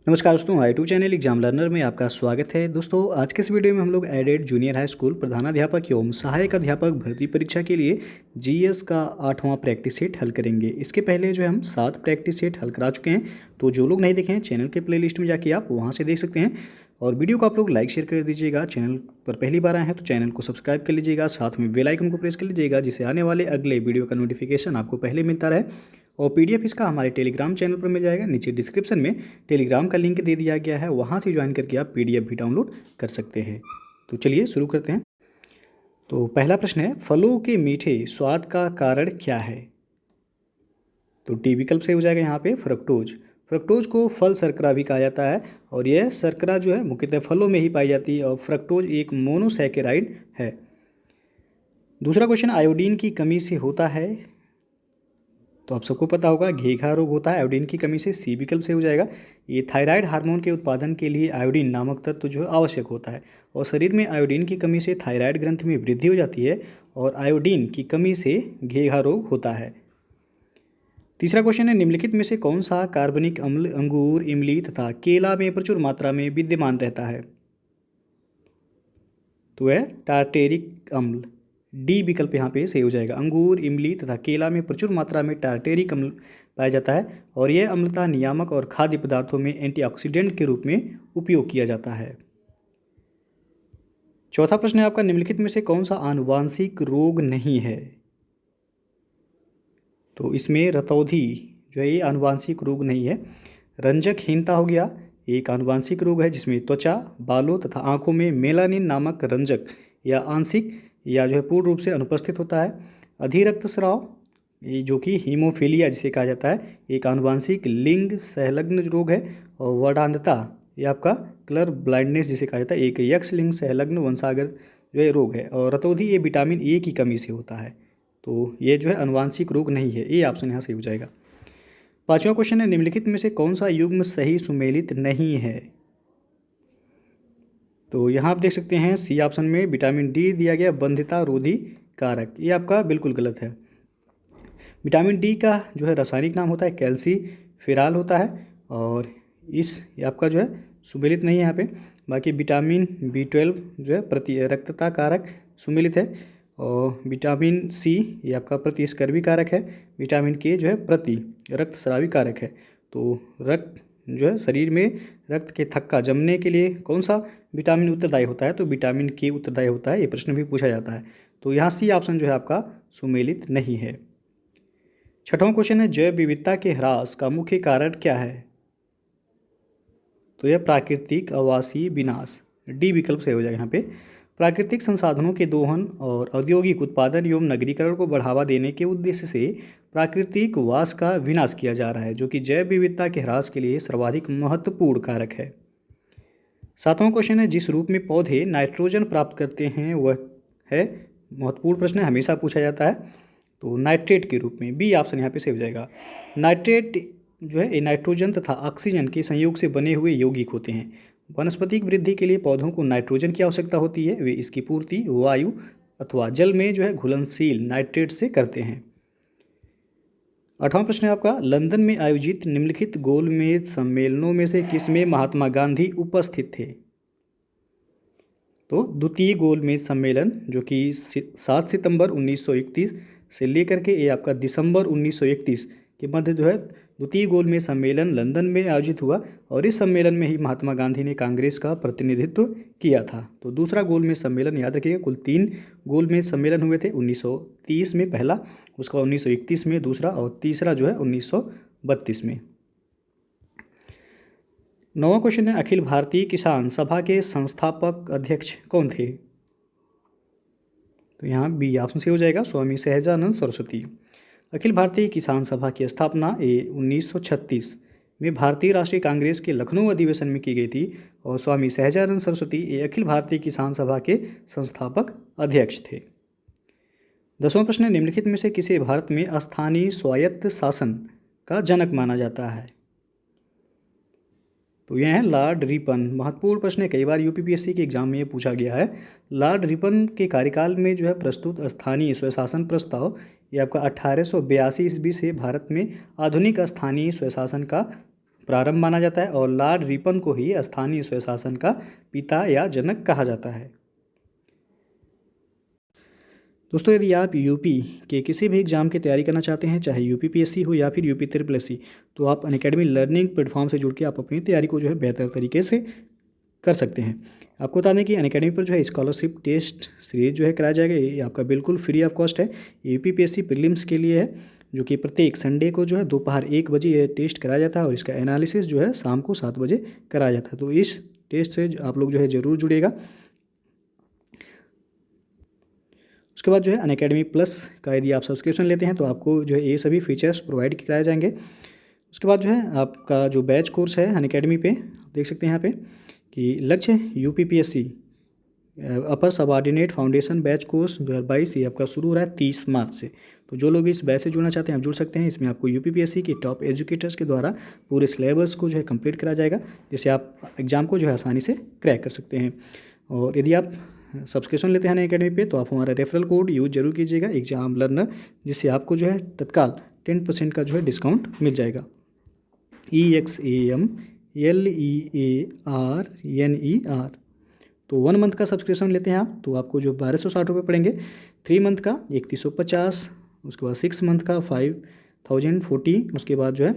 नमस्कार दोस्तों, आई2 channel exam learner में आपका स्वागत है। दोस्तों, आज के इस वीडियो में हम लोग एडेड जूनियर हाई स्कूल प्रधानाध्यापक एवं सहायक अध्यापक भर्ती परीक्षा के लिए जीएस का 8वां प्रैक्टिस सेट हल करेंगे। इसके पहले जो है हम 7 प्रैक्टिस सेट हल करा चुके हैं, तो जो लोग नहीं देखे हैं चैनल के प्लेलिस्ट में जाके आप वहाँ से देख सकते हैं। और वीडियो को आप लोग लाइक शेयर कर दीजिएगा। चैनल पर पहली बार आए हैं तो चैनल को सब्सक्राइब कर लीजिएगा, साथ में बेल आइकन को प्रेस कर लीजिएगा, जिससे आने वाले अगले वीडियो का नोटिफिकेशन आपको पहले मिलता रहे। और पीडीएफ इसका हमारे टेलीग्राम चैनल पर मिल जाएगा। नीचे डिस्क्रिप्शन में टेलीग्राम का लिंक दे दिया गया है, वहाँ से ज्वाइन करके आप पीडीएफ भी डाउनलोड कर सकते हैं। तो चलिए शुरू करते हैं। तो पहला प्रश्न है, फलों के मीठे स्वाद का कारण क्या है? तो डी विकल्प से हो जाएगा यहाँ पे फ्रक्टोज। फ्रक्टोज को फल शर्करा भी कहा जाता है, और यह शर्करा जो है मुख्यतः फलों में ही पाई जाती है, और फ्रक्टोज एक मोनोसैकेराइड है। दूसरा क्वेश्चन, आयोडीन की कमी से होता है? तो आप सबको पता होगा घेघा रोग होता है आयोडीन की कमी से, सी विकल्प से हो जाएगा। ये थायराइड हार्मोन के उत्पादन के लिए आयोडीन नामक तत्व जो है आवश्यक होता है, और शरीर में आयोडीन की कमी से थायराइड ग्रंथि में वृद्धि हो जाती है, और आयोडीन की कमी से घेघा रोग होता है। तीसरा क्वेश्चन है, निम्नलिखित में से कौन सा कार्बनिक अम्ल अंगूर, इमली तथा केला में प्रचुर मात्रा में विद्यमान रहता है? तो है टार्टेरिक अम्ल। डी विकल्प यहाँ पे सही हो जाएगा। अंगूर, इमली तथा केला में प्रचुर मात्रा में टार्टेरिक अम्ल पाया जाता है, और यह अम्लता नियामक और खाद्य पदार्थों में एंटीऑक्सीडेंट के रूप में उपयोग किया जाता है। चौथा प्रश्न है आपका, निम्नलिखित में से कौन सा आनुवांशिक रोग नहीं है? तो इसमें रतौंधी जो है ये आनुवांशिक रोग नहीं है। रंजकहीनता हो गया, एक आनुवांशिक रोग है जिसमें त्वचा, बालों तथा आंखों में मेलानिन नामक रंजक या आंशिक या जो है पूर्ण रूप से अनुपस्थित होता है। अधिरक्तस्राव, ये जो कि हीमोफीलिया जिसे कहा जाता है, एक आनुवांशिक लिंग संलग्न रोग है। और वर्णांधता, ये आपका कलर ब्लाइंडनेस जिसे कहा जाता है, एक यक्ष लिंग संलग्न वंशागत जो है रोग है। और रतौंधी ये विटामिन ए की कमी से होता है, तो ये जो है अनुवांशिक रोग नहीं है। ये ऑप्शन यहाँ सही हो जाएगा। पांचवा क्वेश्चन है, निम्नलिखित में से कौन सा युग्म सही सुमेलित नहीं है? तो यहाँ आप देख सकते हैं सी ऑप्शन में विटामिन डी दिया गया बंधिता रोधी कारक, ये आपका बिल्कुल गलत है। विटामिन डी का जो है रासायनिक नाम होता है कैल्सीफेरॉल होता है, और ये आपका जो है सुमेलित नहीं है यहाँ पे। बाकी विटामिन B12 जो है प्रति रक्तता कारक सुमेलित है, और विटामिन सी ये आपका प्रतिस्कर्वी कारक है। विटामिन के जो है प्रति रक्तस्रावी कारक है। तो रक्त जो है शरीर में रक्त के थक्का जमने के लिए कौन सा विटामिन उत्तरदायी होता है? तो विटामिन के उत्तरदायी होता है। ये प्रश्न भी पूछा जाता है, तो यहाँ सी ऑप्शन जो है आपका सुमेलित नहीं है। छठवां क्वेश्चन है, जैव विविधता के ह्रास का मुख्य कारण क्या है? तो यह प्राकृतिक आवासीय विनाश, डी विकल्प से हो जाएगा यहाँ पे। प्राकृतिक संसाधनों के दोहन और औद्योगिक उत्पादन एवं नगरीकरण को बढ़ावा देने के उद्देश्य से प्राकृतिक वास का विनाश किया जा रहा है, जो कि जैव विविधता के ह्रास के लिए सर्वाधिक महत्वपूर्ण कारक है। सातवां क्वेश्चन है, जिस रूप में पौधे नाइट्रोजन प्राप्त करते हैं वह है? महत्वपूर्ण प्रश्न है, हमेशा पूछा जाता है। तो नाइट्रेट के रूप में, बी ऑप्शन यहाँ पे सही हो जाएगा। नाइट्रेट जो है ये नाइट्रोजन तथा ऑक्सीजन के संयोग से बने हुए यौगिक होते हैं। वनस्पतिक वृद्धि के लिए पौधों को नाइट्रोजन की आवश्यकता होती है, वे इसकी पूर्ति वायु अथवा जल में जो है घुलनशील नाइट्रेट से करते हैं। आठवां प्रश्न है आपका, लंदन में आयोजित निम्नलिखित गोलमेज सम्मेलनों में से किसमें महात्मा गांधी उपस्थित थे? तो द्वितीय गोलमेज सम्मेलन जो कि 7 सितंबर 1931 से लेकर के ये आपका दिसंबर 1931 के मध्य जो है द्वितीय गोलमेज सम्मेलन लंदन में आयोजित हुआ, और इस सम्मेलन में ही महात्मा गांधी ने कांग्रेस का प्रतिनिधित्व किया था। तो दूसरा गोलमेज सम्मेलन याद रखिएगा, कुल 3 गोलमेज सम्मेलन हुए थे। 1930 में पहला, उसका 1931 में दूसरा, और तीसरा जो है 1932 में। नौवां क्वेश्चन है, अखिल भारतीय किसान सभा के संस्थापक अध्यक्ष कौन थे? तो यहाँ बी ऑप्शन से हो जाएगा, स्वामी सहजानंद सरस्वती। अखिल भारतीय किसान सभा की स्थापना 1936 में भारतीय राष्ट्रीय कांग्रेस के लखनऊ अधिवेशन में की गई थी, और स्वामी सहजानंद सरस्वती ये अखिल भारतीय किसान सभा के संस्थापक अध्यक्ष थे। 10वां प्रश्न है, निम्नलिखित में से किसे भारत में स्थानीय स्वायत्त शासन का जनक माना जाता है? तो यह है लॉर्ड रिपन। महत्वपूर्ण प्रश्न है, कई बार यूपीपीएससी के एग्जाम में ये पूछा गया है। लॉर्ड रिपन के कार्यकाल में जो है प्रस्तुत स्थानीय स्वशासन प्रस्ताव, ये आपका 1882 ईस्वी से भारत में आधुनिक स्थानीय स्वशासन का प्रारंभ माना जाता है और लॉर्ड रिपन को ही स्थानीय स्वशासन का पिता या जनक कहा जाता है। दोस्तों, यदि आप यूपी के किसी भी एग्जाम की तैयारी करना चाहते हैं, चाहे यूपीपीएससी हो या फिर यूपी ट्रिपल एससी, तो आप अनअकैडमी लर्निंग प्लेटफॉर्म से जुड़ के आप अपनी तैयारी को जो है बेहतर तरीके से कर सकते हैं। आपको बता दें कि अनअकैडमी पर जो है स्कॉलरशिप टेस्ट सीरीज जो है कराया जाएगा। ये आपका बिल्कुल फ्री ऑफ कॉस्ट है। यूपीपीएससी प्रीलिम्स के लिए है, जो कि प्रत्येक संडे को जो है दोपहर 1 बजे ये टेस्ट कराया जाता है और इसका एनालिसिस जो है शाम को 7 बजे कराया जाता है। तो इस टेस्ट से आप लोग जो है ज़रूर जुड़िएगा। उसके बाद जो है अनअकैडमी प्लस का यदि आप सब्सक्रिप्शन लेते हैं तो आपको जो है ये सभी फीचर्स प्रोवाइड कराए जाएंगे। उसके बाद जो है आपका जो बैच कोर्स है अनअकैडमी पे, देख सकते हैं यहाँ पे कि लक्ष्य यूपीपीएससी अपर सबऑर्डिनेट फाउंडेशन बैच कोर्स 2022 ये आपका शुरू हो रहा है 30 मार्च से। तो जो लोग इस बैच से जुड़ना चाहते हैं आप जुड़ सकते हैं। इसमें आपको यूपीपीएससी के टॉप एजुकेटर्स के द्वारा पूरे सिलेबस को जो है कंप्लीट कराया जाएगा, जिससे आप एग्ज़ाम को जो है आसानी से क्रैक कर सकते हैं। और यदि आप सब्सक्रिप्शन लेते हैं अनअकैडमी पे तो आप हमारा रेफरल कोड यूज जरूर कीजिएगा एग्जाम लर्नर, जिससे आपको जो है तत्काल 10% का जो है डिस्काउंट मिल जाएगा। EXAMLEARNER। तो 1 मंथ का सब्सक्रिप्शन लेते हैं आप तो आपको जो 1260 रुपये पड़ेंगे। 3 मंथ का 3150, उसके बाद 6 मंथ का 5040, उसके बाद जो है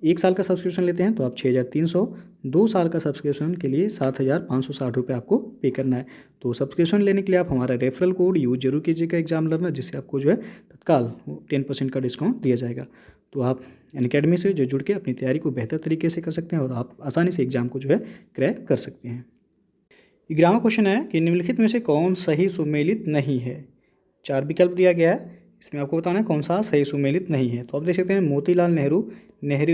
1 साल का सब्सक्रिप्शन लेते हैं तो आप 6300, 2 साल का सब्सक्रिप्शन के लिए 7560 रुपये आपको पे करना है। तो सब्सक्रिप्शन लेने के लिए आप हमारा रेफरल कोड यूज जरूर कीजिएगा एग्जाम लर्नर, जिससे आपको जो है तत्काल 10% का डिस्काउंट दिया जाएगा। तो आप अनअकैडमी से जो जुड़ के अपनी तैयारी को बेहतर तरीके से कर सकते हैं और आप आसानी से एग्जाम को जो है क्रैक कर सकते हैं। 11वां क्वेश्चन है कि निम्नलिखित में से कौन सही सुमेलित नहीं है। 4 विकल्प दिया गया है, इसमें आपको बताना है कौन सा सही सुमेलित नहीं है। तो आप देख सकते हैं मोतीलाल नेहरू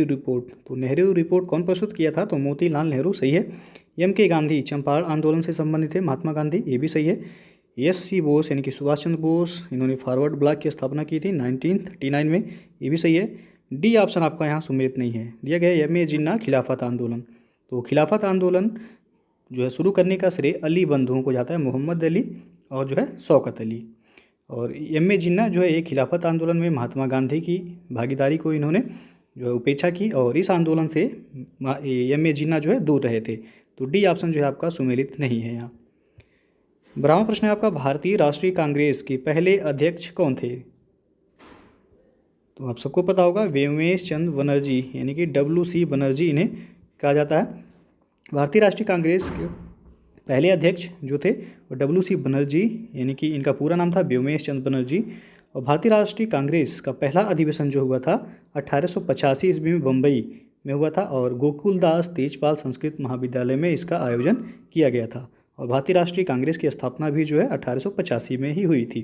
रिपोर्ट। तो नेहरू रिपोर्ट कौन प्रस्तुत किया था, तो मोतीलाल नेहरू सही है। M.K. गांधी चंपारण आंदोलन से संबंधित है, महात्मा गांधी, ये भी सही है। S.C. बोस यानी कि सुभाष चंद्र बोस, इन्होंने फॉरवर्ड ब्लॉक की स्थापना की थी 1939 में, ये भी सही है। डी ऑप्शन आपका यहाँ सुमेलित नहीं है। दिया गया है M.A. जिन्ना खिलाफत आंदोलन। तो खिलाफत आंदोलन जो है शुरू करने का श्रेय अली बंधुओं को जाता है, मोहम्मद अली और जो है शौकत अली। और M.A. जिन्ना जो है एक खिलाफत आंदोलन में महात्मा गांधी की भागीदारी को इन्होंने जो है उपेक्षा की और इस आंदोलन से M.A. जिन्ना जो है दूर रहे थे। तो डी ऑप्शन जो है आपका सुमेलित नहीं है यहाँ। 12वां प्रश्न है आपका, भारतीय राष्ट्रीय कांग्रेस के पहले अध्यक्ष कौन थे। तो आप सबको पता होगा व्योमेश चंद्र बनर्जी यानी कि WC बनर्जी इन्हें कहा जाता है। भारतीय राष्ट्रीय कांग्रेस के पहले अध्यक्ष जो थे वो WC बनर्जी यानी कि इनका पूरा नाम था व्योमेश चंद्र बनर्जी। और भारतीय राष्ट्रीय कांग्रेस का पहला अधिवेशन जो हुआ था 1885 ईस्वी में बम्बई में हुआ था और गोकुलदास तेजपाल संस्कृत महाविद्यालय में इसका आयोजन किया गया था। और भारतीय राष्ट्रीय कांग्रेस की स्थापना भी जो है 1885 में ही हुई थी।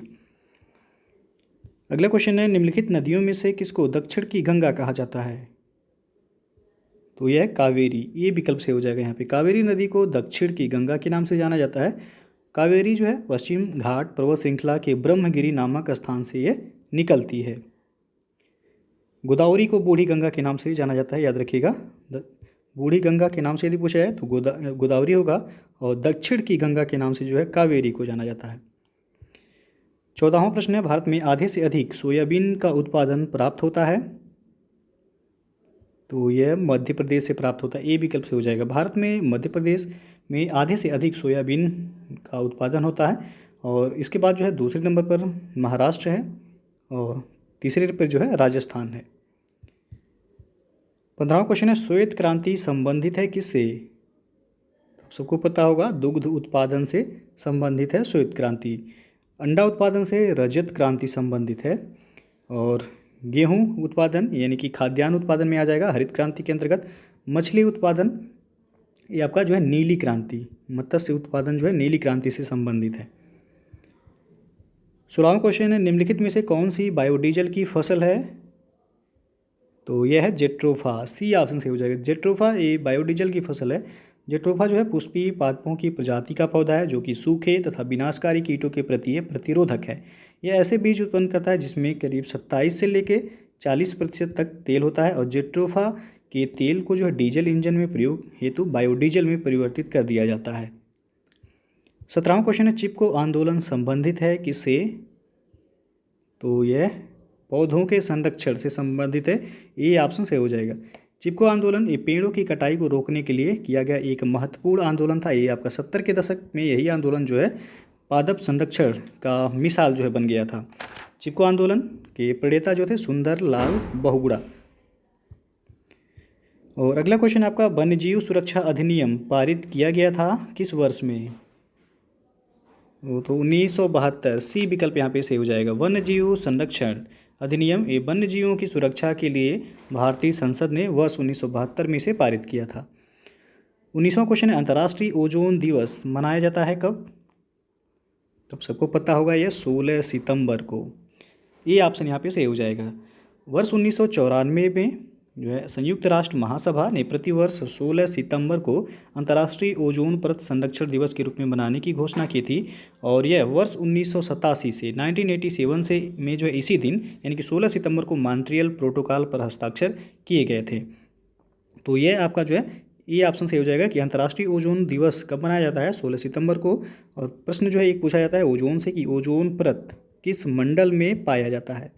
अगला क्वेश्चन है, निम्नलिखित नदियों में से किसको दक्षिण की गंगा कहा जाता है। तो यह है कावेरी, ये विकल्प से हो जाएगा यहाँ पे। कावेरी नदी को दक्षिण की गंगा के नाम से जाना जाता है। कावेरी जो है पश्चिम घाट पर्वत श्रृंखला के ब्रह्मगिरी नामक स्थान से ये निकलती है। गोदावरी को बूढ़ी गंगा के नाम से जाना जाता है, याद रखिएगा। बूढ़ी गंगा के नाम से यदि पूछा जाए तो गोदावरी होगा और दक्षिण की गंगा के नाम से जो है कावेरी को जाना जाता है। 14वां प्रश्न है, भारत में आधे से अधिक सोयाबीन का उत्पादन प्राप्त होता है। तो यह मध्य प्रदेश से प्राप्त होता है, ए विकल्प से हो जाएगा। भारत में मध्य प्रदेश में आधे से अधिक सोयाबीन का उत्पादन होता है। और इसके बाद जो है दूसरे नंबर पर महाराष्ट्र है और तीसरे पर जो है राजस्थान है। 15वां क्वेश्चन है, श्वेत क्रांति संबंधित है किससे। सबको पता होगा दुग्ध उत्पादन से संबंधित है श्वेत क्रांति। अंडा उत्पादन से रजत क्रांति संबंधित है। और गेहूं उत्पादन यानी कि खाद्यान्न उत्पादन में आ जाएगा हरित क्रांति के अंतर्गत। मछली उत्पादन ये आपका जो है नीली क्रांति, मत्स्य उत्पादन जो है नीली क्रांति से संबंधित है। 16वां क्वेश्चन है, निम्नलिखित में से कौन सी बायोडीजल की फसल है। तो यह है जेट्रोफा, सी ऑप्शन से हो जाएगा। जेट्रोफा ये बायोडीजल की फसल है। जेट्रोफा जो है पुष्पीय पादपों की प्रजाति का पौधा है जो कि सूखे तथा विनाशकारी कीटों के प्रति ये प्रतिरोधक है। यह ऐसे बीज उत्पन्न करता है जिसमें करीब 27 से लेकर 40% तक तेल होता है। और जेट्रोफा के तेल को जो है डीजल इंजन में प्रयोग हेतु बायोडीजल में परिवर्तित कर दिया जाता है। 17वां क्वेश्चन है, चिपको आंदोलन संबंधित है किससे। तो यह पौधों के संरक्षण से संबंधित है, ये ऑप्शन से हो जाएगा। चिपको आंदोलन ये पेड़ों की कटाई को रोकने के लिए किया गया एक महत्वपूर्ण आंदोलन था। ये आपका 70 के दशक में यही आंदोलन जो है पादप संरक्षण का मिसाल जो है बन गया था। चिपको आंदोलन के प्रणेता जो थे सुंदर लाल बहुगुणा। और अगला क्वेश्चन आपका वन्यजीव सुरक्षा अधिनियम पारित किया गया था किस वर्ष में? वो तो 1972, सी विकल्प यहाँ पे सही हो जाएगा। वन्यजीव संरक्षण अधिनियम ये वन्यजीवों की सुरक्षा के लिए भारतीय संसद ने वर्ष 1972 में इसे पारित किया था। 19वां क्वेश्चन है अंतर्राष्ट्रीय ओजोन दिवस मनाया जाता है कब? तो सबको पता होगा यह 16 सितंबर को। ये ऑप्शन यहाँ पे सही हो जाएगा। वर्ष 1994 में जो है संयुक्त राष्ट्र महासभा ने प्रतिवर्ष 16 सितंबर को अंतर्राष्ट्रीय ओजोन परत संरक्षण दिवस के रूप में मनाने की घोषणा की थी। और यह वर्ष 1987 से 1987 से में जो है इसी दिन यानी कि 16 सितंबर को मॉन्ट्रियल प्रोटोकॉल पर हस्ताक्षर किए गए थे। तो यह आपका जो है ये ऑप्शन सही हो जाएगा कि अंतर्राष्ट्रीय ओजोन दिवस कब मनाया जाता है? 16 सितंबर को। और प्रश्न जो है एक पूछा जाता है ओजोन से कि ओजोन परत किस मंडल में पाया जाता है?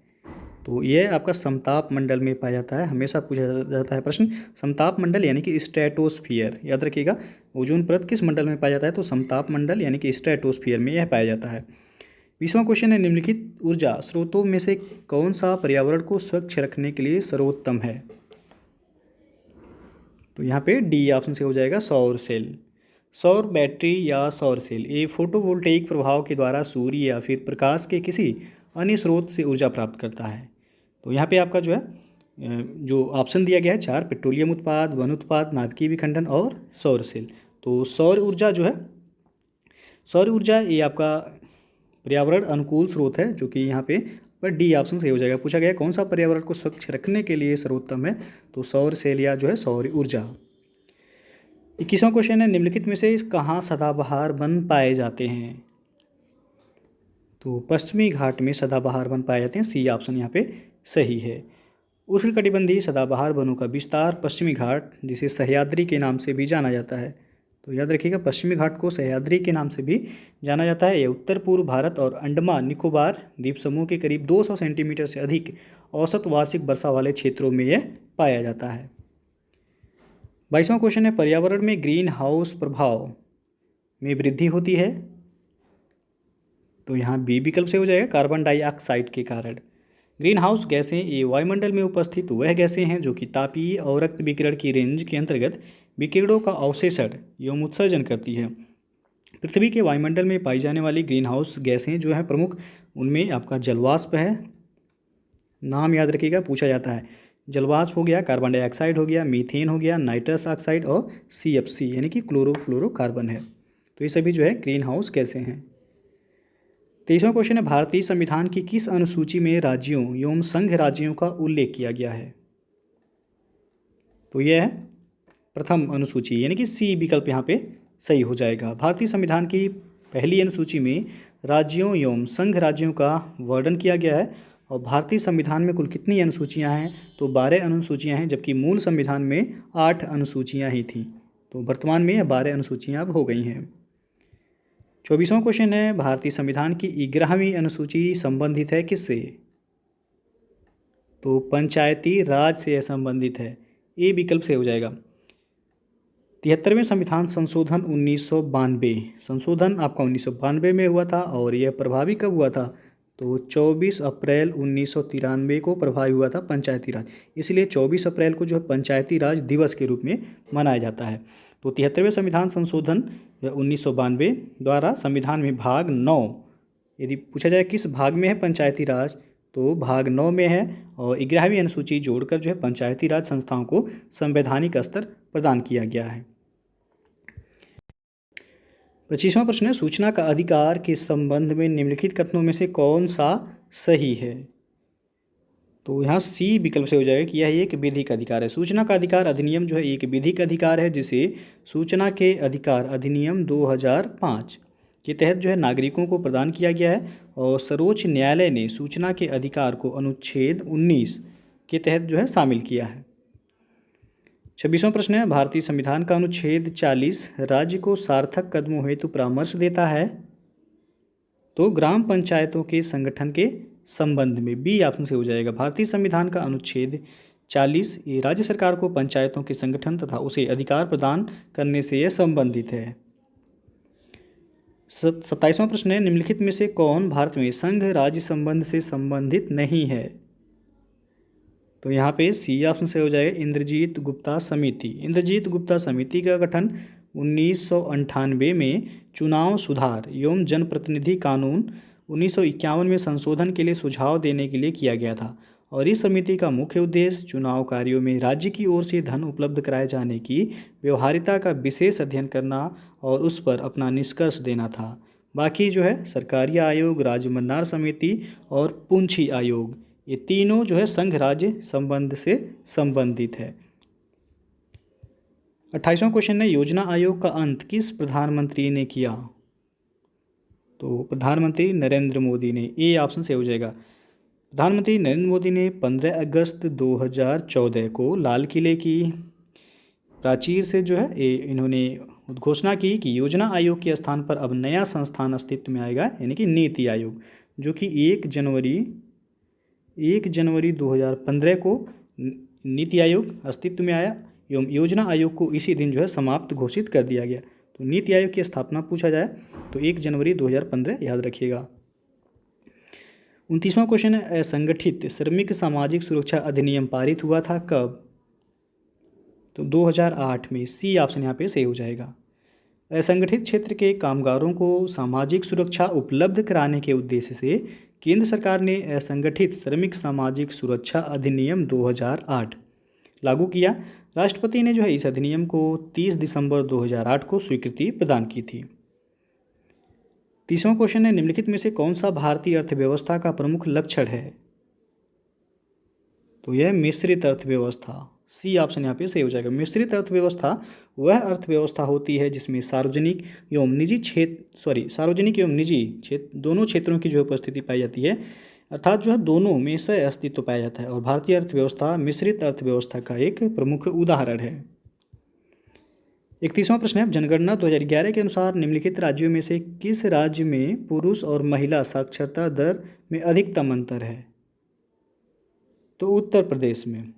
तो यह आपका समताप मंडल में पाया जाता है। हमेशा पूछा जाता है प्रश्न समताप मंडल यानी कि स्ट्रेटोस्फियर। याद रखिएगा ओजोन परत किस मंडल में पाया जाता है? तो समताप मंडल यानी कि स्ट्रेटोस्फियर में यह पाया जाता है। 20वां क्वेश्चन है निम्नलिखित ऊर्जा स्रोतों में से कौन सा पर्यावरण को स्वच्छ रखने के लिए सर्वोत्तम है? तो यहाँ पे डी ऑप्शन से हो जाएगा सौर सेल। सौर बैटरी या सौर सेल ये फोटोवोल्टेइक प्रभाव के द्वारा सूर्य या फिर प्रकाश के किसी अन्य स्रोत से ऊर्जा प्राप्त करता है। तो यहाँ पे आपका जो है जो ऑप्शन दिया गया है 4 पेट्रोलियम उत्पाद, वन उत्पाद, नाभिकीय विखंडन और सौर सेल। तो सौर ऊर्जा जो है सौर ऊर्जा ये आपका पर्यावरण अनुकूल स्रोत है जो कि यहाँ पे पर डी ऑप्शन सही हो जाएगा। पूछा गया कौन सा पर्यावरण को स्वच्छ रखने के लिए सर्वोत्तम है? तो सौर सेल या जो है सौर ऊर्जा। 21वां क्वेश्चन है निम्नलिखित में से कहाँ सदाबहार वन पाए जाते हैं? तो पश्चिमी घाट में सदाबहार वन पाए जाते हैं। सी ऑप्शन यहाँ पे सही है। उष्णकटिबंधीय सदाबहार वनों का विस्तार पश्चिमी घाट जिसे सह्याद्री के नाम से भी जाना जाता है। तो याद रखिएगा पश्चिमी घाट को सह्याद्री के नाम से भी जाना जाता है। यह उत्तर पूर्व भारत और अंडमान निकोबार द्वीप समूह के करीब 200 सेंटीमीटर से अधिक औसत वार्षिक वर्षा वाले क्षेत्रों में यह पाया जाता है। 22वां क्वेश्चन है पर्यावरण में ग्रीन हाउस प्रभाव में वृद्धि होती है? तो यहाँ बी विकल्प से हो जाएगा कार्बन डाइऑक्साइड के कारण। ग्रीन हाउस गैसें ये वायुमंडल में उपस्थित वह गैसें हैं जो कि तापीय और रक्त विकिरण की रेंज के अंतर्गत विकिरणों का अवशेषण एवं उत्सर्जन करती है। पृथ्वी के वायुमंडल में पाई जाने वाली ग्रीन हाउस गैसें जो हैं प्रमुख उनमें आपका जलवाष्प है। नाम याद रखिएगा पूछा जाता है। जलवाष्प हो गया, कार्बन डाइऑक्साइड हो गया, मीथेन हो गया, नाइट्रस ऑक्साइड और CFC यानी कि क्लोरोफ्लोरोकार्बन है। तो ये सभी जो है ग्रीन हाउस गैसें हैं। 23वां क्वेश्चन है भारतीय संविधान की किस अनुसूची में राज्यों एवं संघ राज्यों का उल्लेख किया गया है? तो यह है प्रथम अनुसूची यानी कि सी विकल्प यहाँ पे सही हो जाएगा। भारतीय संविधान की पहली अनुसूची में राज्यों एवं संघ राज्यों का वर्णन किया गया है। और भारतीय संविधान में कुल कितनी अनुसूचियाँ हैं? तो 12 अनुसूचियाँ हैं, जबकि मूल संविधान में 8 अनुसूचियाँ ही थीं। तो वर्तमान में 12 अनुसूचियाँ अब हो गई हैं। 24वां क्वेश्चन है भारतीय संविधान की 11वीं अनुसूची संबंधित है किससे? तो पंचायती राज से यह संबंधित है। ए विकल्प से हो जाएगा। 73वें संविधान संशोधन 1992 संशोधन आपका 1992 में हुआ था और यह प्रभावी कब हुआ था? तो 24 अप्रैल 1993 को प्रभावी हुआ था पंचायती राज। इसलिए 24 अप्रैल को जो है पंचायती राज दिवस के रूप में मनाया जाता है। तो 73वें संविधान संशोधन 1992 द्वारा संविधान में भाग 9 यदि पूछा जाए किस भाग में है पंचायती राज, तो भाग 9 में है। और 11वीं अनुसूची जोड़कर जो है पंचायती राज संस्थाओं को संवैधानिक स्तर प्रदान किया गया है। 25वां प्रश्न है सूचना का अधिकार के संबंध में निम्नलिखित कथनों में से कौन सा सही है? तो यहाँ सी विकल्प से हो जाएगा कि यह एक विधिक अधिकार है। सूचना का अधिकार अधिनियम जो है एक विधिक अधिकार है जिसे सूचना के अधिकार अधिनियम 2005 के तहत जो है नागरिकों को प्रदान किया गया है। और सर्वोच्च न्यायालय ने सूचना के अधिकार को अनुच्छेद 19 के तहत जो है शामिल किया है। 26वां प्रश्न है भारतीय संविधान का अनुच्छेद 40 राज्य को सार्थक कदमों हेतु परामर्श देता है? तो ग्राम पंचायतों के संगठन के संबंध में। बी ऑप्शन से हो जाएगा। भारतीय संविधान का अनुच्छेद 40 ये राज्य सरकार को पंचायतों के संगठन तथा उसे अधिकार प्रदान करने से यह संबंधित है। 27वां प्रश्न है, निम्नलिखित में से कौन भारत में संघ राज्य संबंध से संबंधित नहीं है? तो यहाँ पे सी ऑप्शन से हो जाएगा इंद्रजीत गुप्ता समिति। इंद्रजीत गुप्ता समिति का गठन 1998 में चुनाव सुधार एवं जनप्रतिनिधि कानून 1951 में संशोधन के लिए सुझाव देने के लिए किया गया था और इस समिति का मुख्य उद्देश्य चुनाव कार्यों में राज्य की ओर से धन उपलब्ध कराए जाने की व्यवहारिकता का विशेष अध्ययन करना और उस पर अपना निष्कर्ष देना था। बाकी जो है सरकारी आयोग, राज्य मंदार समिति और पूंछी आयोग, ये तीनों जो है संघ राज्य संबंध से संबंधित है। 28वां क्वेश्चन है, योजना आयोग का अंत किस प्रधानमंत्री ने किया? तो प्रधानमंत्री नरेंद्र मोदी ने। ए ऑप्शन से हो जाएगा। प्रधानमंत्री नरेंद्र मोदी ने 15 अगस्त 2014 को लाल किले की प्राचीर से जो है इन्होंने घोषणा की कि योजना आयोग के स्थान पर अब नया संस्थान अस्तित्व में आएगा, यानी कि नीति आयोग, जो कि 1 जनवरी 2015 को नीति आयोग अस्तित्व में आया एवं योजना आयोग को इसी दिन जो है समाप्त घोषित कर दिया गया। तो नीति आयोग की स्थापना पूछा जाए तो 1 जनवरी 2015 याद रखिएगा। 29वां क्वेश्चन है, असंगठित श्रमिक सामाजिक सुरक्षा अधिनियम पारित हुआ था कब? तो 2008 में। सी ऑप्शन यहाँ पे सही हो जाएगा। असंगठित क्षेत्र के कामगारों को सामाजिक सुरक्षा उपलब्ध कराने के उद्देश्य से केंद्र सरकार ने असंगठित श्रमिक सामाजिक सुरक्षा अधिनियम 2008 लागू किया। राष्ट्रपति ने जो है इस अधिनियम को 30 दिसंबर 2008 को स्वीकृति प्रदान की थी। 30वां क्वेश्चन है, निम्नलिखित में से कौन सा भारतीय अर्थव्यवस्था का प्रमुख लक्षण है? तो यह मिश्रित अर्थव्यवस्था। सी ऑप्शन यहाँ पे सही हो जाएगा। मिश्रित अर्थव्यवस्था वह अर्थव्यवस्था होती है जिसमें सार्वजनिक एवं निजी क्षेत्र दोनों क्षेत्रों की जो उपस्थिति पाई जाती है, अर्थात जो है दोनों में से अस्तित्व पाया जाता है और भारतीय अर्थव्यवस्था मिश्रित अर्थव्यवस्था का एक प्रमुख उदाहरण है। 31वां प्रश्न है, जनगणना 2011 के अनुसार निम्नलिखित राज्यों में से किस राज्य में पुरुष और महिला साक्षरता दर में अधिकतम अंतर है? तो उत्तर प्रदेश में।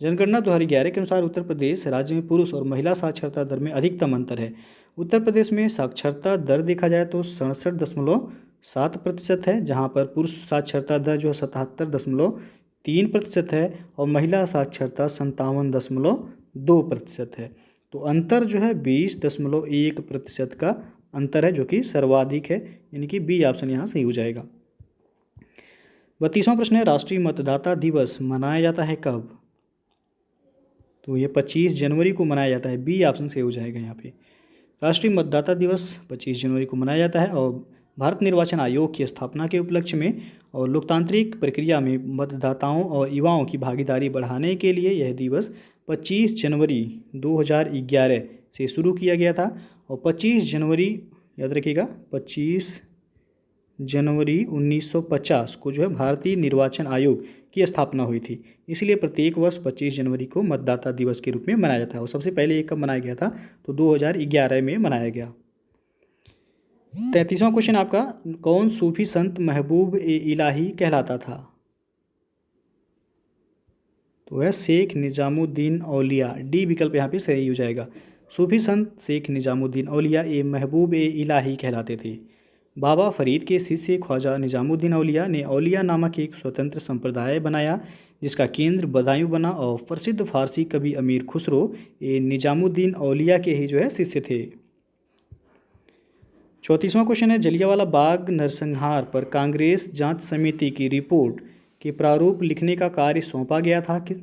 जनगणना 2011 के अनुसार उत्तर प्रदेश राज्य में पुरुष और महिला साक्षरता दर में अधिकतम अंतर है। उत्तर प्रदेश में साक्षरता दर देखा जाए तो 67.7% है, जहां पर पुरुष साक्षरता दर जो है 77.3% है और महिला साक्षरता 57.2% है। तो अंतर जो है 20.1% का अंतर है, जो कि सर्वाधिक है, यानी कि बी ऑप्शन यहाँ सही हो जाएगा। 32वां प्रश्न है, राष्ट्रीय मतदाता दिवस मनाया जाता है कब? तो ये 25 जनवरी को मनाया जाता है। बी ऑप्शन से हो जाएगा यहाँ पे। राष्ट्रीय मतदाता दिवस 25 जनवरी को मनाया जाता है और भारत निर्वाचन आयोग की स्थापना के उपलक्ष्य में और लोकतांत्रिक प्रक्रिया में मतदाताओं और युवाओं की भागीदारी बढ़ाने के लिए यह दिवस 25 जनवरी 2011 से शुरू किया गया था और 25 जनवरी याद रखिएगा 25 जनवरी 1950 को जो है भारतीय निर्वाचन आयोग की स्थापना हुई थी। इसलिए प्रत्येक वर्ष 25 जनवरी को मतदाता दिवस के रूप में मनाया जाता है और सबसे पहले ये कब मनाया गया था? तो 2011 में मनाया गया। 33वां क्वेश्चन आपका, कौन सूफी संत महबूब ए इलाही कहलाता था? तो है शेख निजामुद्दीन औलिया। डी विकल्प यहाँ पे सही हो जाएगा। सूफी संत शेख निजामुद्दीन औलिया ए महबूब ए इलाही कहलाते थे। बाबा फरीद के शिष्य ख्वाजा निजामुद्दीन औलिया ने औलिया नामक एक स्वतंत्र संप्रदाय बनाया जिसका केंद्र बदायूं बना और प्रसिद्ध फारसी कवि अमीर खुसरो ए निजामुद्दीन औलिया के ही जो है शिष्य थे। 34वां क्वेश्चन है, जलियांवाला बाग नरसंहार पर कांग्रेस जांच समिति की रिपोर्ट के प्रारूप लिखने का कार्य सौंपा गया था कि?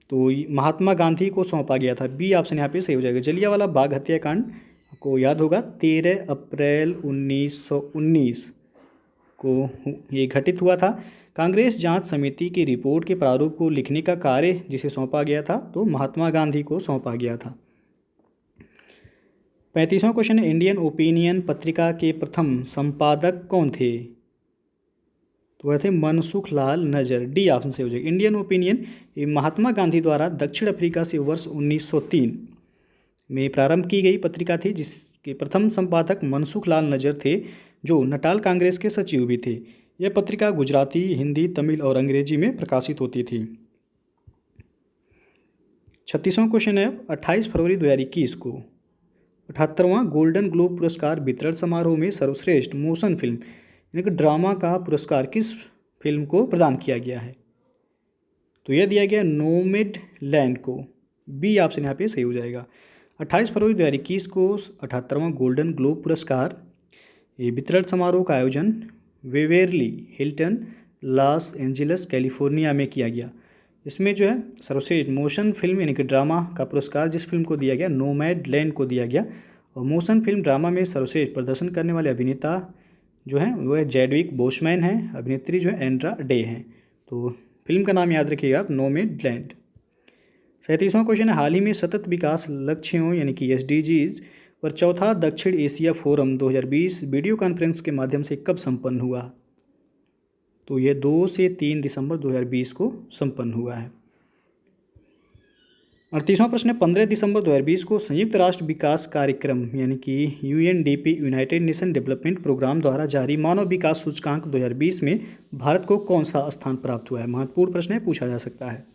तो महात्मा गांधी को सौंपा गया था। बी ऑप्शन यहाँ पे सही हो जाएगा। जलियांवाला बाग हत्याकांड को याद होगा 13 अप्रैल 1919 को ये घटित हुआ था। कांग्रेस जांच समिति की रिपोर्ट के प्रारूप को लिखने का कार्य जिसे सौंपा गया था तो महात्मा गांधी को सौंपा गया था। 35वां क्वेश्चन है, इंडियन ओपिनियन पत्रिका के प्रथम संपादक कौन थे? तो वह थे मनसुख लाल नजर। डी ऑप्शन से हो जाएगा। इंडियन ओपिनियन महात्मा गांधी द्वारा दक्षिण अफ्रीका से वर्ष 1903 में प्रारंभ की गई पत्रिका थी जिसके प्रथम संपादक मनसुख लाल नजर थे जो नटाल कांग्रेस के सचिव भी थे। यह पत्रिका गुजराती, हिंदी, तमिल और अंग्रेजी में प्रकाशित होती थी। 36वां क्वेश्चन है 28 फरवरी 2021 को 78वां गोल्डन ग्लोब पुरस्कार वितरण समारोह में सर्वश्रेष्ठ मोशन फिल्म यानी कि ड्रामा का पुरस्कार किस फिल्म को प्रदान किया गया है? तो यह दिया गया नोमैड लैंड को। बी ऑप्शन यहाँ पे सही हो जाएगा। 28 फरवरी 2021 को 78वां गोल्डन ग्लोब पुरस्कार ये वितरण समारोह का आयोजन वेवेरली हिल्टन लॉस एंजलिस कैलिफोर्निया में किया गया। इसमें जो है सर्वश्रेष्ठ मोशन फिल्म यानी कि ड्रामा का पुरस्कार जिस फिल्म को दिया गया नोमैड लैंड को दिया गया। और मोशन फिल्म ड्रामा में सर्वश्रेष्ठ प्रदर्शन करने वाले अभिनेता जो हैं वो है जैडविक बोसमैन हैं, अभिनेत्री जो है एंड्रा डे हैं। तो फिल्म का नाम याद रखिएगा आप, नोमैड लैंड। 37वां क्वेश्चन है हाल ही में सतत विकास लक्ष्यों यानी कि SDGs पर चौथा दक्षिण एशिया फोरम 2020 वीडियो कॉन्फ्रेंस के माध्यम से कब संपन्न हुआ? तो ये 2 से 3 दिसंबर 2020 को संपन्न हुआ है। 38वां प्रश्न है 15 दिसंबर 2020 को संयुक्त राष्ट्र विकास कार्यक्रम यानी कि UNDP United Nation Development Programme द्वारा जारी मानव विकास सूचकांक 2020 में भारत को कौन सा स्थान प्राप्त हुआ है? महत्वपूर्ण प्रश्न है, पूछा जा सकता है।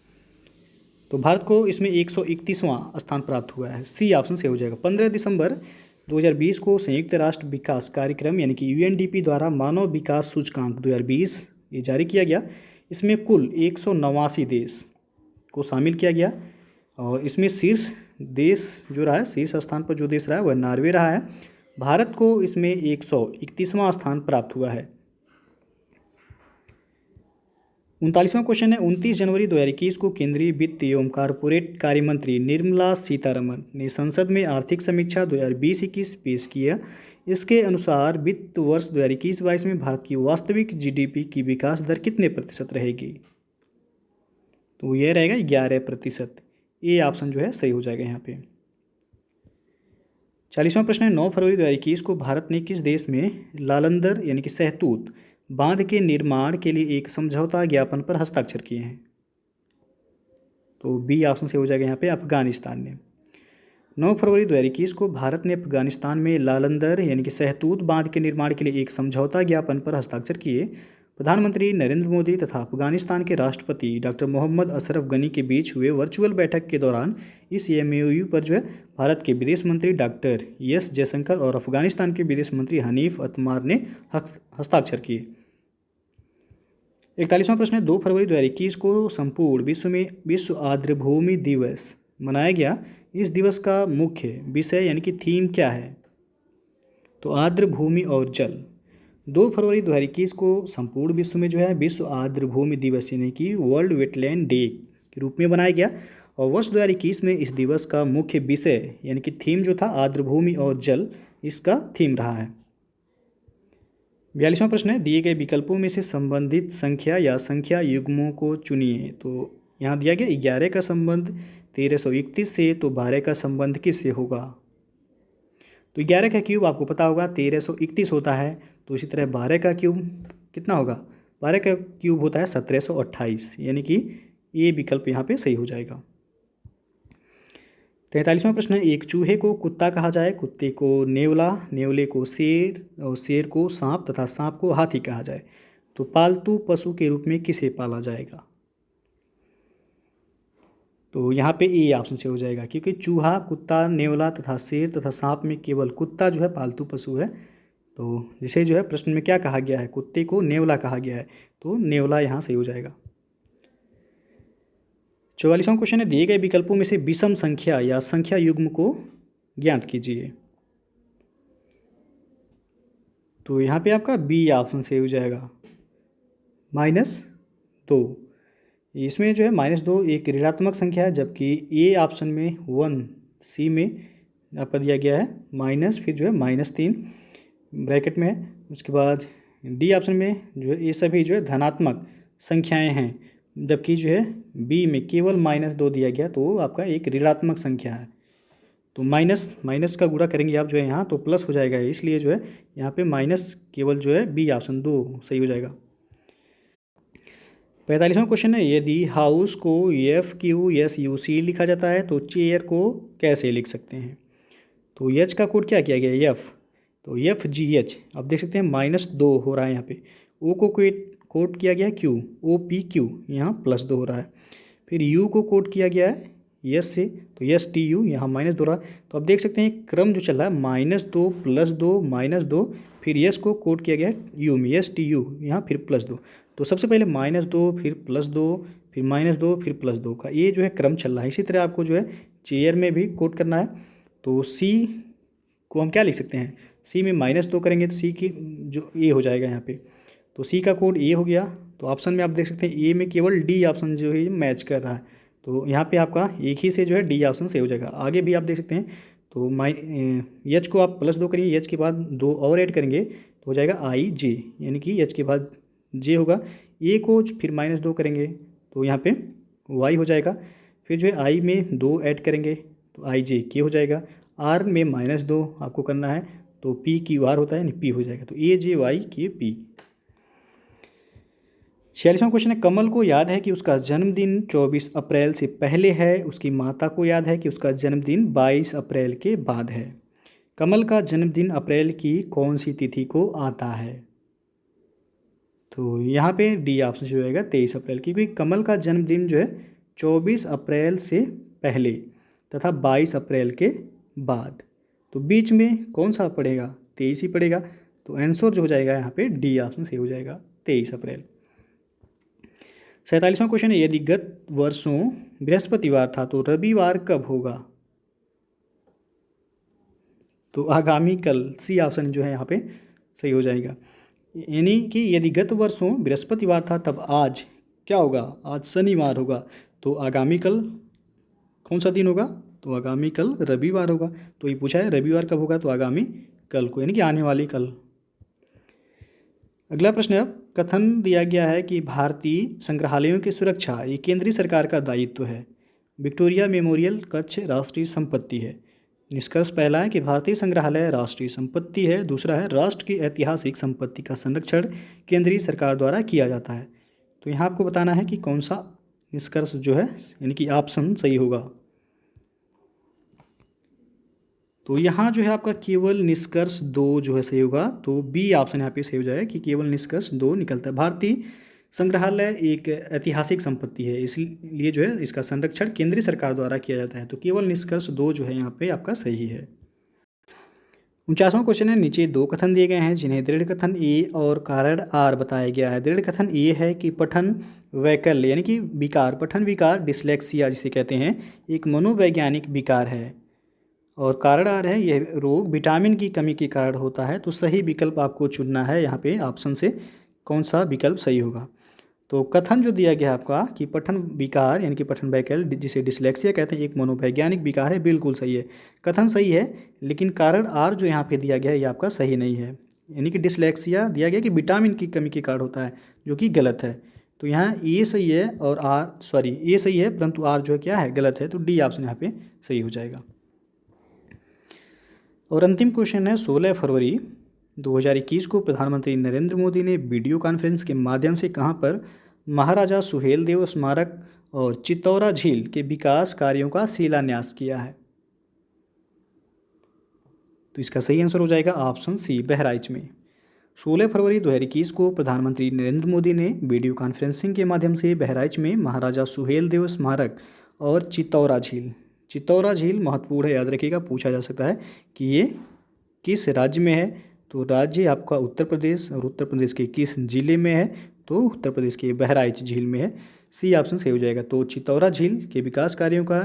तो भारत को इसमें 131वां स्थान प्राप्त हुआ है। सी ऑप्शन से हो जाएगा। 15 दिसंबर 2020 को संयुक्त राष्ट्र विकास कार्यक्रम यानी कि UNDP द्वारा मानव विकास सूचकांक 2020 ये जारी किया गया। इसमें कुल 189 देश को शामिल किया गया और इसमें शीर्ष देश जो रहा है, शीर्ष स्थान पर जो देश रहा है वह नॉर्वे रहा है। भारत को इसमें 131वां स्थान प्राप्त हुआ है। 39वां क्वेश्चन है 29 जनवरी 2021 को केंद्रीय वित्त एवं कारपोरेट कार्य मंत्री निर्मला सीतारमण ने संसद में आर्थिक समीक्षा 2020-21 पेश किया। इसके अनुसार वित्त वर्ष 2021-22 में भारत की वास्तविक GDP की विकास दर कितने प्रतिशत रहेगी? तो यह रहेगा 11%। ये ऑप्शन जो है सही हो जाएगा यहाँ पे। 40वां प्रश्न है 9 फरवरी 2021 को भारत ने किस देश में लालंदर यानी कि सहतूत बांध के निर्माण के लिए एक समझौता ज्ञापन पर हस्ताक्षर किए हैं? तो बी ऑप्शन से हो जाएगा यहाँ पे अफगानिस्तान ने। 9 फरवरी 2021 को भारत ने अफगानिस्तान में लालंदर यानी कि सहतूत बांध के निर्माण के लिए एक समझौता ज्ञापन पर हस्ताक्षर किए। प्रधानमंत्री नरेंद्र मोदी तथा अफगानिस्तान के राष्ट्रपति डॉक्टर मोहम्मद अशरफ गनी के बीच हुए वर्चुअल बैठक के दौरान इस MOU पर जो है भारत के विदेश मंत्री डॉक्टर S जयशंकर और अफगानिस्तान के विदेश मंत्री हनीफ अतमार ने हस्ताक्षर किए। 41वां प्रश्न है 2 फरवरी 2021 को संपूर्ण विश्व में विश्व आर्द्रभूमि दिवस मनाया गया। इस दिवस का मुख्य विषय यानी कि थीम क्या है? तो आर्द्रभूमि और जल। 2 फरवरी 2021 को संपूर्ण विश्व में जो है विश्व आर्द्रभूमि दिवस यानी कि वर्ल्ड वेटलैंड डे के रूप में बनाया गया। और वर्ष 2021 में इस दिवस का मुख्य विषय यानी कि थीम जो था आर्द्रभूमि और जल, इसका थीम रहा है। 42वां प्रश्न है दिए गए विकल्पों में से संबंधित संख्या या संख्या युग्मों को चुनिए। तो यहाँ दिया गया 11 का संबंध 1331 से, तो 12 का संबंध किससे होगा? तो 11 का क्यूब आपको पता होगा 1331 होता है, तो इसी तरह 12 का क्यूब कितना होगा? 12 का क्यूब होता है 1728, यानी कि ये विकल्प यहाँ पे सही हो जाएगा। 43वां प्रश्न है एक चूहे को कुत्ता कहा जाए, कुत्ते को नेवला, नेवले को शेर और शेर को सांप तथा सांप को हाथी कहा जाए, तो पालतू पशु के रूप में किसे पाला जाएगा? तो यहाँ पे ए ऑप्शन से हो जाएगा, क्योंकि चूहा, कुत्ता, नेवला तथा शेर तथा सांप में केवल कुत्ता जो है पालतू पशु है। तो जिसे जो है प्रश्न में क्या कहा गया है, कुत्ते को नेवला कहा गया है, तो नेवला यहाँ सही हो जाएगा। 44वां क्वेश्चन है दिए गए विकल्पों में से विषम संख्या या संख्या युग्म को ज्ञात कीजिए। तो यहाँ पे आपका बी ऑप्शन सही हो जाएगा, -2। इसमें जो है -2 एक ऋणात्मक संख्या है, जबकि ए ऑप्शन में 1 सी में आपका दिया गया है माइनस, फिर जो है -3 ब्रैकेट में है। उसके बाद डी ऑप्शन में जो है ये सभी जो है धनात्मक संख्याएं हैं, जबकि जो है बी में केवल -2 दिया गया, तो वो आपका एक ऋणात्मक संख्या है। तो माइनस का गुणा करेंगे आप जो है यहाँ, तो प्लस हो जाएगा, इसलिए जो है यहाँ पे माइनस केवल जो है बी ऑप्शन 2 सही हो जाएगा। 45वां क्वेश्चन है यदि हाउस को FQSUC लिखा जाता है तो चेयर को कैसे लिख सकते हैं? तो एच का कोड क्या किया गया है, एफ, तो FGH। अब देख सकते हैं -2 हो रहा है यहाँ पे। ओ को कोड किया गया है Q, OPQ, यहाँ +2 हो रहा है। फिर U को कोड किया गया है यस से, तो यस टी यू यहाँ माइनस 2 रहा। तो आप देख सकते हैं क्रम जो चल रहा है -2 +2 -2, फिर यस को कोड किया गया है यू में, यस टी यू यहाँ फिर +2। तो सबसे पहले -2 फिर +2 फिर -2 फिर +2 का ये जो है क्रम चल रहा है। इसी तरह आपको जो है चेयर में भी कोड करना है। तो सी को हम क्या लिख सकते हैं, सी में -2 करेंगे तो सी की जो ए हो जाएगा यहाँ पे, तो सी का कोड ए हो गया। तो ऑप्शन में आप देख सकते हैं ए में केवल डी ऑप्शन जो है मैच कर रहा है, तो यहाँ पे आपका एक ही से जो है डी ऑप्शन से हो जाएगा। आगे भी आप देख सकते हैं तो एच को आप +2 करेंगे, एच के बाद 2 और ऐड करेंगे तो हो जाएगा आई जे, यानी कि एच के बाद जे होगा। ए को फिर -2 करेंगे तो यहाँ पे वाई हो जाएगा। फिर जो है आई में 2 ऐड करेंगे तो आई जे के हो जाएगा। आर में -2 आपको करना है तो पी क्यू आर होता है, यानी पी हो जाएगा। तो ए जे वाई के पी। 46वां क्वेश्चन है, कमल को याद है कि उसका जन्मदिन 24 अप्रैल से पहले है, उसकी माता को याद है कि उसका जन्मदिन 22 अप्रैल के बाद है। कमल का जन्मदिन अप्रैल की कौन सी तिथि को आता है? तो यहाँ पे डी ऑप्शन हो जाएगा 23 अप्रैल की, क्योंकि कमल का जन्मदिन जो है 24 अप्रैल से पहले तथा 22 अप्रैल के बाद, तो बीच में कौन सा पड़ेगा? 23 ही पड़ेगा। तो आंसर जो हो जाएगा यहाँ पे डी ऑप्शन से हो जाएगा 23 अप्रैल। 47वां क्वेश्चन है, यदि गत वर्षों बृहस्पतिवार था तो रविवार कब होगा? तो आगामी कल, सी ऑप्शन जो है यहाँ पे सही हो जाएगा। यानी कि यदि गत वर्षों बृहस्पतिवार था तब आज क्या होगा? आज शनिवार होगा। तो आगामी कल कौन सा दिन होगा? तो आगामी कल रविवार होगा। तो ये पूछा है रविवार कब होगा, तो आगामी कल को, यानी कि आने वाली कल। अगला प्रश्न है, कथन दिया गया है कि भारतीय संग्रहालयों की सुरक्षा ये केंद्रीय सरकार का दायित्व है। विक्टोरिया मेमोरियल कच्छ राष्ट्रीय संपत्ति है। निष्कर्ष पहला है कि भारतीय संग्रहालय राष्ट्रीय संपत्ति है। दूसरा है राष्ट्र की ऐतिहासिक संपत्ति का संरक्षण केंद्रीय सरकार द्वारा किया जाता है। तो यहाँ आपको बताना है कि कौन सा निष्कर्ष जो है, यानी कि ऑप्शन सही होगा। तो यहाँ जो है आपका केवल निष्कर्ष 2 जो है सही होगा। तो बी ऑप्शन यहाँ पे सही हो जाएगा कि केवल निष्कर्ष 2 निकलता है। भारतीय संग्रहालय एक ऐतिहासिक संपत्ति है, इसलिए जो है इसका संरक्षण केंद्रीय सरकार द्वारा किया जाता है। तो केवल निष्कर्ष 2 जो है यहाँ पे आपका सही है। 49वां क्वेश्चन है, नीचे 2 कथन दिए गए हैं जिन्हें दृढ़ कथन ए और कारण आर बताया गया है। दृढ़ कथन ए है कि पठन वैकल्य यानी कि विकार, पठन विकार डिसलेक्सिया जिसे कहते हैं, एक मनोवैज्ञानिक विकार है। और कारण आर है यह रोग विटामिन की कमी के कारण होता है। तो सही विकल्प आपको चुनना है यहाँ पे ऑप्शन से, कौन सा विकल्प सही होगा। तो कथन जो दिया गया आपका कि पठन विकार यानी कि पठन वैकल्य जिसे डिसलेक्सिया कहते हैं एक मनोवैज्ञानिक विकार है, बिल्कुल सही है, कथन सही है। लेकिन कारण आर जो यहाँ पे दिया गया है ये आपका सही नहीं है, यानी कि डिसलेक्सिया दिया गया कि विटामिन की कमी के कारण होता है, जो कि गलत है। तो यहाँ ए सही है और ए सही है, परंतु आर जो है क्या है, गलत है। तो डी ऑप्शन यहाँ पे सही हो जाएगा। और अंतिम क्वेश्चन है, 16 फरवरी 2021 को प्रधानमंत्री नरेंद्र मोदी ने वीडियो कॉन्फ्रेंस के माध्यम से कहां पर महाराजा सुहेलदेव स्मारक और चित्तौरा झील के विकास कार्यों का शिलान्यास किया है? तो इसका सही आंसर हो जाएगा ऑप्शन सी, बहराइच में। 16 फरवरी 2021 को प्रधानमंत्री नरेंद्र मोदी ने वीडियो कॉन्फ्रेंसिंग के माध्यम से बहराइच में महाराजा सुहेलदेव स्मारक और चित्तौरा झील महत्वपूर्ण है, याद रखिएगा, पूछा जा सकता है कि ये किस राज्य में है। तो राज्य आपका उत्तर प्रदेश, और उत्तर प्रदेश के किस जिले में है? तो उत्तर प्रदेश के बहराइच झील में है। सी ऑप्शन सही हो जाएगा। तो चित्तौरा झील के विकास कार्यों का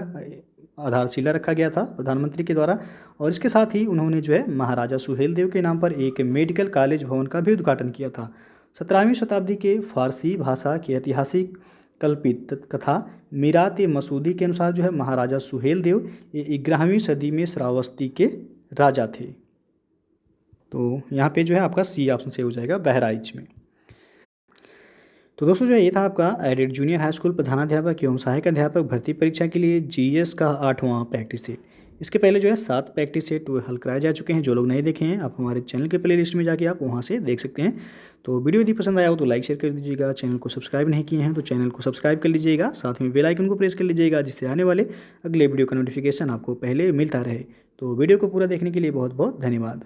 आधारशिला रखा गया था प्रधानमंत्री के द्वारा, और इसके साथ ही उन्होंने जो है महाराजा सुहेलदेव के नाम पर एक मेडिकल कॉलेज भवन का भी उद्घाटन किया था। 17वीं शताब्दी के फारसी भाषा के ऐतिहासिक कल्पित कथा मीरात मसूदी के अनुसार जो है महाराजा सुहेलदेव ये 11वीं सदी में श्रावस्ती के राजा थे। तो यहाँ पे जो है आपका सी ऑप्शन से हो जाएगा, बहराइच में। तो दोस्तों जो है ये था आपका एडेड जूनियर हाई स्कूल प्रधानाध्यापक एवं सहायक अध्यापक भर्ती परीक्षा के लिए जीएस का 8वां प्रैक्टिस सेट। इसके पहले जो है 7 प्रैक्टिस सेट वो हल कराए जा चुके हैं। जो लोग नहीं देखे हैं आप हमारे चैनल के प्ले लिस्ट में जाके आप वहाँ से देख सकते हैं। तो वीडियो यदि पसंद आया हो तो लाइक शेयर कर दीजिएगा। चैनल को सब्सक्राइब नहीं किए हैं तो चैनल को सब्सक्राइब कर लीजिएगा, साथ में बेल आइकन को प्रेस कर लीजिएगा, जिससे आने वाले अगले वीडियो का नोटिफिकेशन आपको पहले मिलता रहे। तो वीडियो को पूरा देखने के लिए बहुत बहुत धन्यवाद।